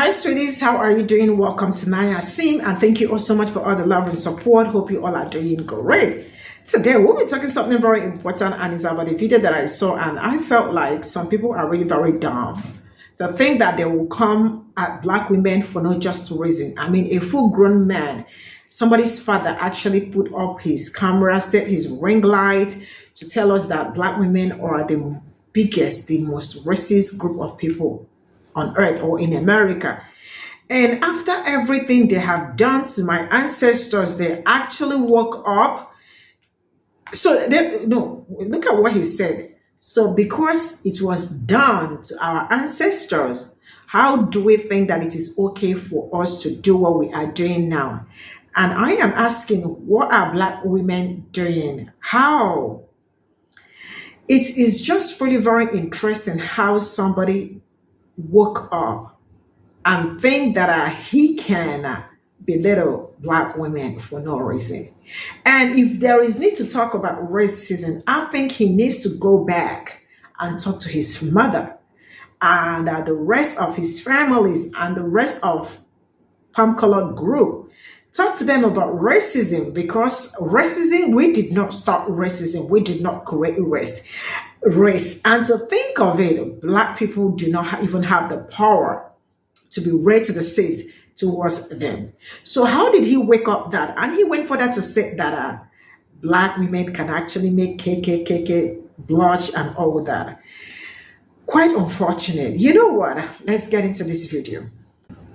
Hi, sweeties. How are you doing? Welcome to Naya Sim, and thank you all so much for all the love and support. Hope you all are doing great. Today, we'll be talking something very important, and it's about a video that I saw, and I felt like some people are really very dumb. The thing that they will come at black women for no just reason. I mean, a full-grown man, somebody's father actually put up his camera, set his ring light to tell us that black women are the biggest, the most racist group of people on earth or in America. And after everything they have done to my ancestors, they actually woke up. So no, look at what he said. So because it was done to our ancestors, how do we think that it is okay for us to do what we are doing now? And I am asking, what are black women doing? How? It is just really very interesting how somebody woke up and think that he can belittle black women for no reason. And if there is need to talk about racism, I think he needs to go back and talk to his mother and the rest of his families and the rest of palm-colored group. Talk to them about racism, because racism, we did not start racism. We did not create race. And to think of it, black people do not even have the power to be racist towards them. So how did he wake up that? And he went further to say that black women can actually make KKK blush and all that. Quite unfortunate. You know what? Let's get into this video.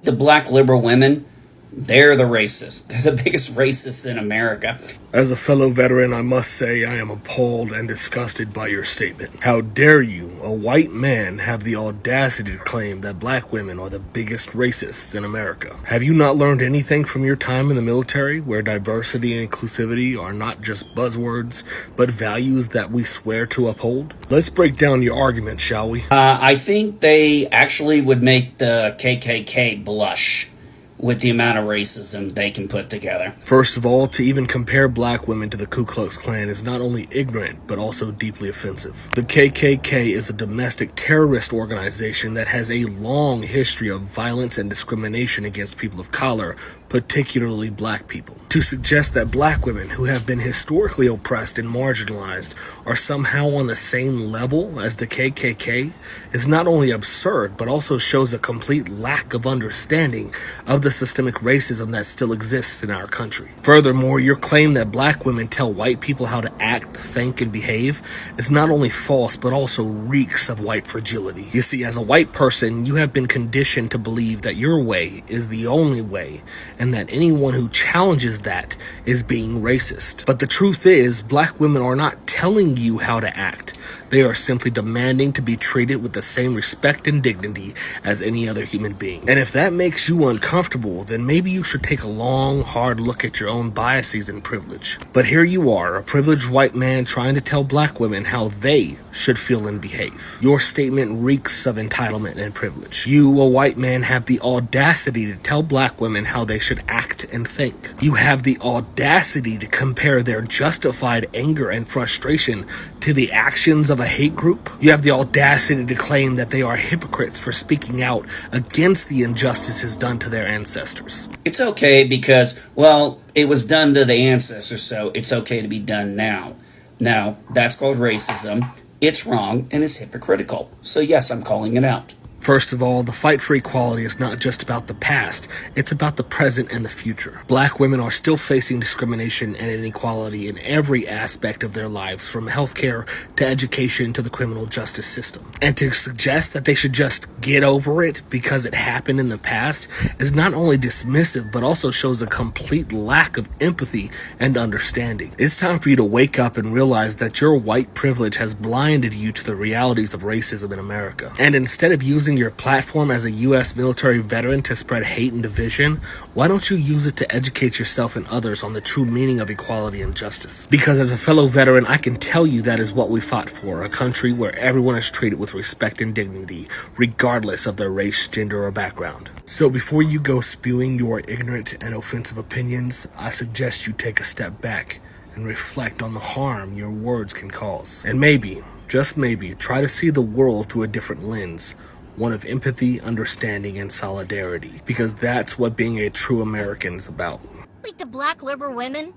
The black liberal women, they're the racists. They're the biggest racists in America. As a fellow veteran, I must say I am appalled and disgusted by your statement. How dare you, a white man, have the audacity to claim that black women are the biggest racists in America? Have you not learned anything from your time in the military, where diversity and inclusivity are not just buzzwords, but values that we swear to uphold? Let's break down your argument, shall we? I think they actually would make the KKK blush with the amount of racism they can put together. First of all, to even compare black women to the Ku Klux Klan is not only ignorant, but also deeply offensive. The KKK is a domestic terrorist organization that has a long history of violence and discrimination against people of color, particularly black people. To suggest that black women, who have been historically oppressed and marginalized, are somehow on the same level as the KKK is not only absurd, but also shows a complete lack of understanding of the systemic racism that still exists in our country. Furthermore, your claim that black women tell white people how to act, think, and behave is not only false, but also reeks of white fragility. You see, as a white person, you have been conditioned to believe that your way is the only way, and that anyone who challenges that is being racist. But the truth is, black women are not telling you how to act. They are simply demanding to be treated with the same respect and dignity as any other human being. And if that makes you uncomfortable, then maybe you should take a long, hard look at your own biases and privilege. But here you are, a privileged white man trying to tell black women how they should feel and behave. Your statement reeks of entitlement and privilege. You, a white man, have the audacity to tell black women how they should act and think. You have the audacity to compare their justified anger and frustration to the actions of a hate group. You have the audacity to claim that they are hypocrites for speaking out against the injustices done to their ancestors. It's okay because, well, it was done to the ancestors, so it's okay to be done now. Now, that's called racism. It's wrong and it's hypocritical. So yes, I'm calling it out. First of all, the fight for equality is not just about the past, it's about the present and the future. Black women are still facing discrimination and inequality in every aspect of their lives, from healthcare to education to the criminal justice system. And to suggest that they should just get over it because it happened in the past is not only dismissive, but also shows a complete lack of empathy and understanding. It's time for you to wake up and realize that your white privilege has blinded you to the realities of racism in America. And instead of using your platform as a U.S. military veteran to spread hate and division, why don't you use it to educate yourself and others on the true meaning of equality and justice? Because as a fellow veteran, I can tell you that is what we fought for, a country where everyone is treated with respect and dignity, regardless of their race, gender, or background. So before you go spewing your ignorant and offensive opinions, I suggest you take a step back and reflect on the harm your words can cause. And maybe, just maybe, try to see the world through a different lens. one of empathy, understanding, and solidarity, because that's what being a true American is about. Like the black liberal women,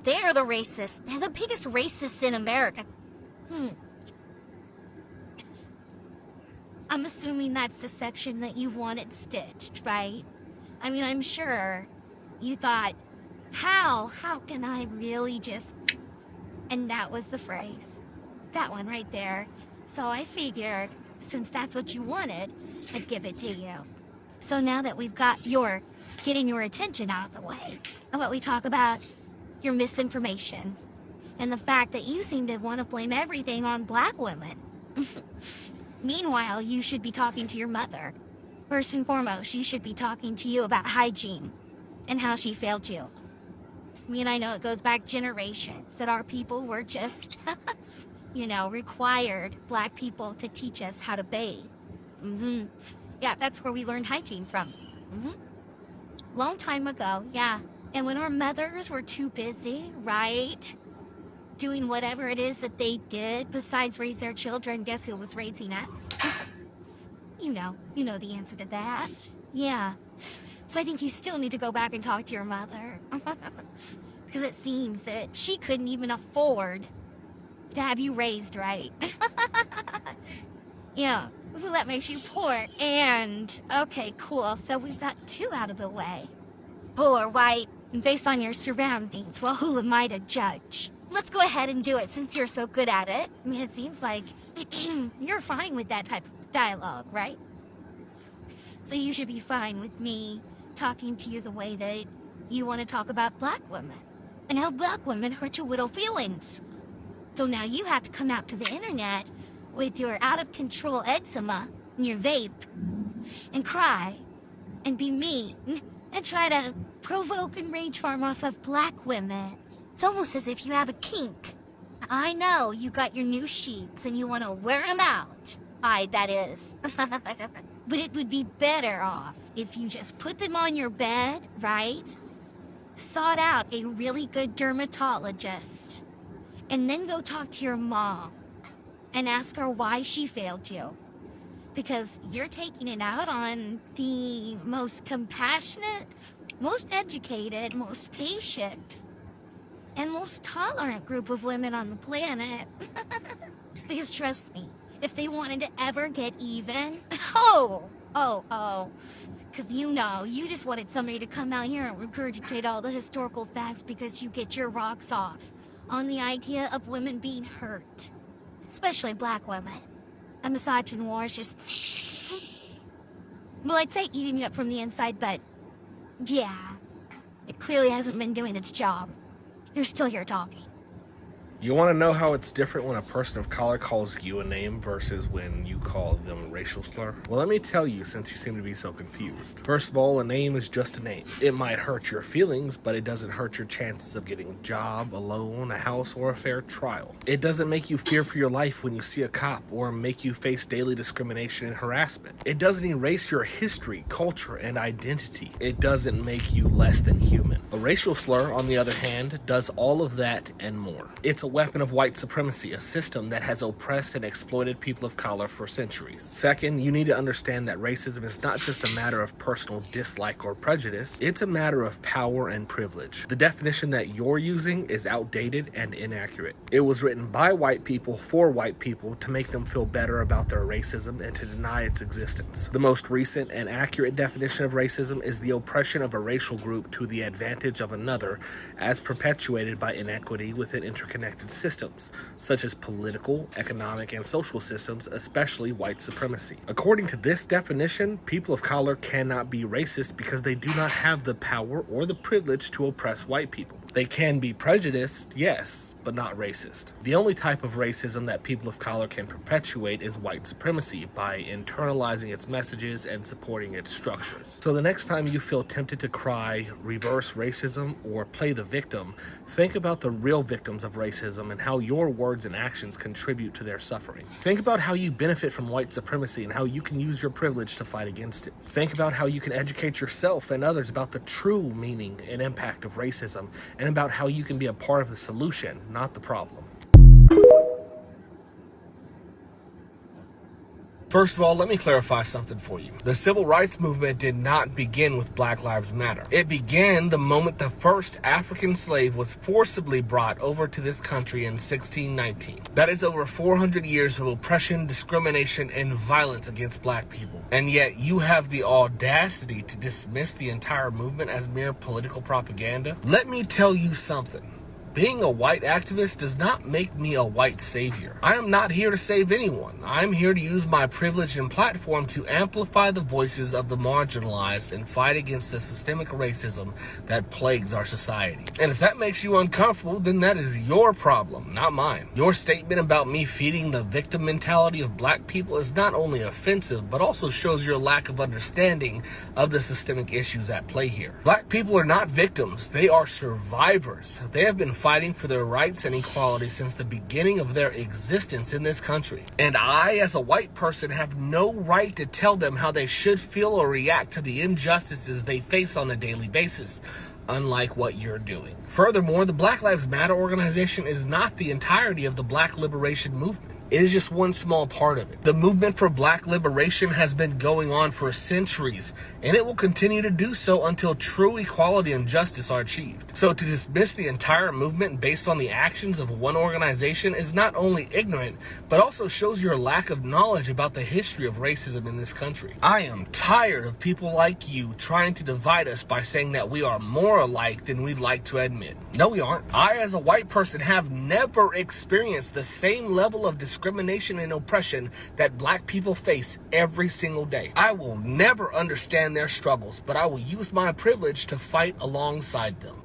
they're the racists. They're the biggest racists in America. I'm assuming that's the section that you wanted stitched, right? I mean, I'm sure you thought, how can I really just... And that was the phrase. That one right there. So I figured, since that's what you wanted, I'd give it to you. So now that we've got getting your attention out of the way, how about we talk about your misinformation and the fact that you seem to want to blame everything on black women. Meanwhile, you should be talking to your mother. First and foremost, she should be talking to you about hygiene and how she failed you. I mean, I know it goes back generations that our people were just, required black people to teach us how to bathe. Yeah, that's where we learned hygiene from. Long time ago, yeah. And when our mothers were too busy, right, doing whatever it is that they did besides raise their children, guess who was raising us? You know the answer to that. Yeah. So I think you still need to go back and talk to your mother. Because it seems that she couldn't even afford to have you raised right. Yeah, so that makes you poor. And, okay, cool. So we've got two out of the way. Poor, white, and based on your surroundings. Well, who am I to judge? Let's go ahead and do it since you're so good at it. I mean, it seems like you're fine with that type of dialogue, right? So you should be fine with me talking to you the way that you want to talk about black women and how black women hurt your widow feelings. So now you have to come out to the internet with your out-of-control eczema and your vape and cry and be mean and try to provoke and rage farm off of black women. It's almost as if you have a kink. I know you got your new sheets and you want to wear them out. That is. But it would be better off if you just put them on your bed, right? Sought out a really good dermatologist. And then go talk to your mom and ask her why she failed you. Because you're taking it out on the most compassionate, most educated, most patient, and most tolerant group of women on the planet. Because trust me, if they wanted to ever get even, because you just wanted somebody to come out here and regurgitate all the historical facts because you get your rocks off on the idea of women being hurt, especially black women. And misogyny war is just, well, I'd say eating you up from the inside, but yeah, it clearly hasn't been doing its job. You're still here talking. You want to know how it's different when a person of color calls you a name versus when you call them a racial slur? Well, let me tell you, since you seem to be so confused. First of all, a name is just a name. It might hurt your feelings, but it doesn't hurt your chances of getting a job, a loan, a house, or a fair trial. It doesn't make you fear for your life when you see a cop or make you face daily discrimination and harassment. It doesn't erase your history, culture, and identity. It doesn't make you less than human. A racial slur, on the other hand, does all of that and more. It's a weapon of white supremacy, a system that has oppressed and exploited people of color for centuries. Second, you need to understand that racism is not just a matter of personal dislike or prejudice, it's a matter of power and privilege. The definition that you're using is outdated and inaccurate. It was written by white people for white people to make them feel better about their racism and to deny its existence. The most recent and accurate definition of racism is the oppression of a racial group to the advantage of another, as perpetuated by inequity within interconnected systems, such as political, economic, and social systems, especially white supremacy. According to this definition, people of color cannot be racist because they do not have the power or the privilege to oppress white people. They can be prejudiced, yes, but not racist. The only type of racism that people of color can perpetuate is white supremacy by internalizing its messages and supporting its structures. So the next time you feel tempted to cry, reverse racism, or play the victim, think about the real victims of racism and how your words and actions contribute to their suffering. Think about how you benefit from white supremacy and how you can use your privilege to fight against it. Think about how you can educate yourself and others about the true meaning and impact of racism and about how you can be a part of the solution, not the problem. First of all, let me clarify something for you. The civil rights movement did not begin with Black Lives Matter. It began the moment the first African slave was forcibly brought over to this country in 1619. That is over 400 years of oppression, discrimination, and violence against black people. And yet you have the audacity to dismiss the entire movement as mere political propaganda? Let me tell you something. Being a white activist does not make me a white savior. I am not here to save anyone. I am here to use my privilege and platform to amplify the voices of the marginalized and fight against the systemic racism that plagues our society. And if that makes you uncomfortable, then that is your problem, not mine. Your statement about me feeding the victim mentality of black people is not only offensive, but also shows your lack of understanding of the systemic issues at play here. Black people are not victims. They are survivors. They have been fighting for their rights and equality since the beginning of their existence in this country. And I, as a white person, have no right to tell them how they should feel or react to the injustices they face on a daily basis, unlike what you're doing. Furthermore, the Black Lives Matter organization is not the entirety of the Black liberation movement. It is just one small part of it. The movement for black liberation has been going on for centuries, and it will continue to do so until true equality and justice are achieved. So to dismiss the entire movement based on the actions of one organization is not only ignorant, but also shows your lack of knowledge about the history of racism in this country. I am tired of people like you trying to divide us by saying that we are more alike than we'd like to admit. No, we aren't. I, as a white person, have never experienced the same level of discrimination and oppression that black people face every single day. I will never understand their struggles, but I will use my privilege to fight alongside them.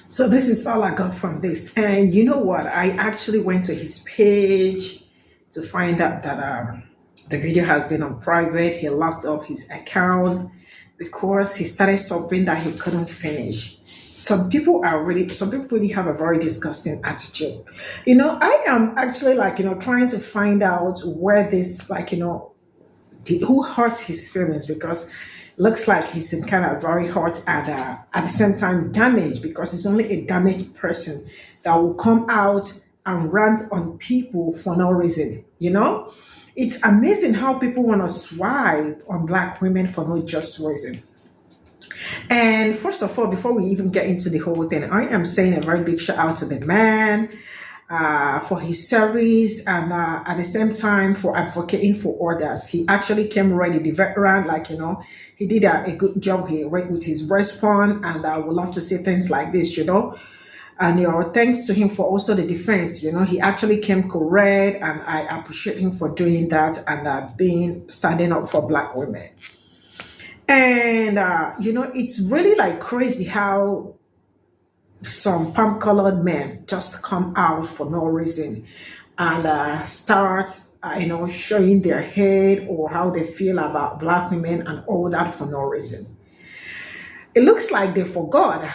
So this is all I got from this. And you know what? I actually went to his page to find out that the video has been on private. He locked up his account because he started something that he couldn't finish. Some people really have a very disgusting attitude. I am actually trying to find out where this, who hurt his feelings, because it looks like he's in kind of very hurt and at the same time damaged, because it's only a damaged person that will come out and rant on people for no reason. It's amazing how people want to swipe on black women for no just reason. And first of all, before we even get into the whole thing, I am saying a very big shout out to the man for his service, and at the same time for advocating for others. He actually came ready, the veteran, he did a good job here with his response, and I would love to see things like this, And thanks to him for also the defense. He actually came correct, and I appreciate him for doing that and standing up for black women. And it's really crazy how some palm-colored men just come out for no reason and start showing their head or how they feel about black women and all that for no reason. It looks like they forgot.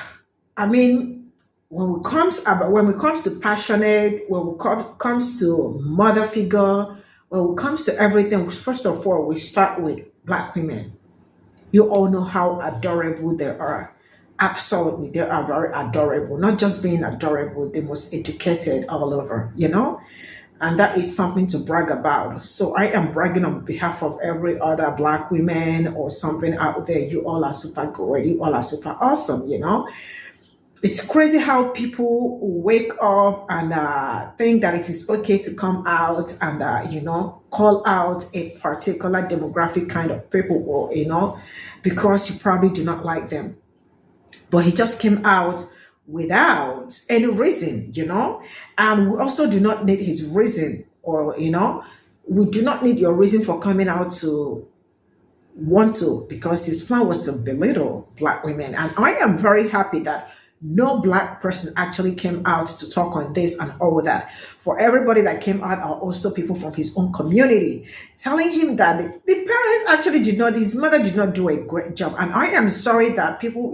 I mean, when it comes to passionate, when it comes to mother figure, when it comes to everything, first of all, we start with black women. You all know how adorable they are. Absolutely, they are very adorable. Not just being adorable, the most educated all over, And that is something to brag about. So I am bragging on behalf of every other black women or something out there. You all are super great. You all are super awesome, It's crazy how people wake up and think that it is okay to come out and, call out a particular demographic kind of people, or, because you probably do not like them. But he just came out without any reason, and we also do not need his reason, or, we do not need your reason for coming out to want to, because his plan was to belittle black women. And I am very happy that no black person actually came out to talk on this and all that. For everybody that came out are also people from his own community, telling him that the parents actually his mother did not do a great job. And I am sorry that people,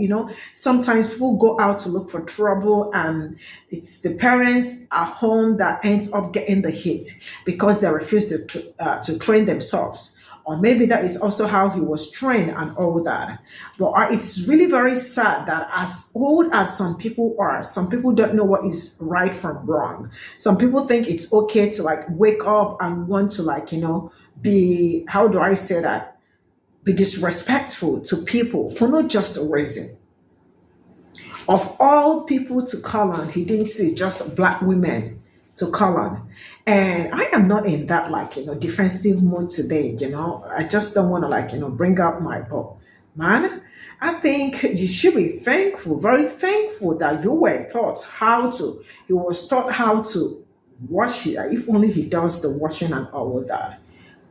sometimes people go out to look for trouble, and it's the parents at home that ends up getting the hit because they refuse to train themselves. or maybe that is also how he was trained and all that. But it's really very sad that as old as some people are, some people don't know what is right from wrong. Some people think it's okay to like wake up and want to like, be, how do I say that? Be disrespectful to people for not just a reason. Of all people to call on, he didn't say just black women to call on. And I am not in that like, defensive mood today, I just don't want to like, bring up my book. Man, I think you should be thankful, very thankful that you were taught he was taught how to wash it, if only he does the washing and all of that.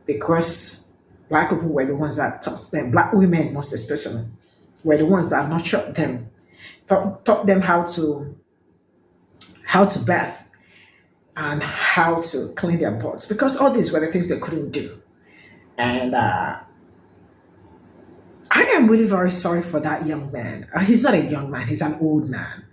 Because black people were the ones that taught them, black women most especially, were the ones that nurtured them, taught them how to bath and how to clean their butts, because all these were the things they couldn't do. And I am really very sorry for that young man. He's not a young man, he's an old man.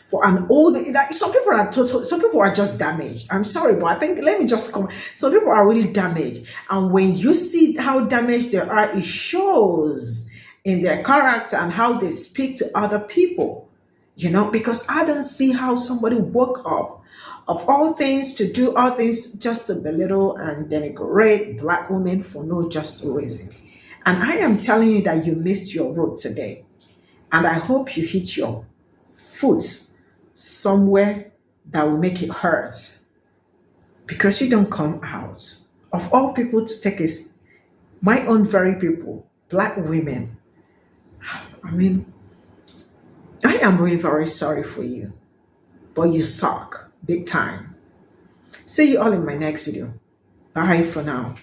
For an old, like, some people are just damaged. I'm sorry, but I think, let me just come. Some people are really damaged. And when you see how damaged they are, it shows in their character and how they speak to other people. Because I don't see how somebody woke up of all things to do all things just to belittle and denigrate black women for no just reason. And I am telling you that you missed your road today. And I hope you hit your foot somewhere that will make it hurt, because you don't come out. Of all people to take it, my own very people, black women. I mean, I am really very sorry for you, but you suck big time. See you all in my next video. Bye for now.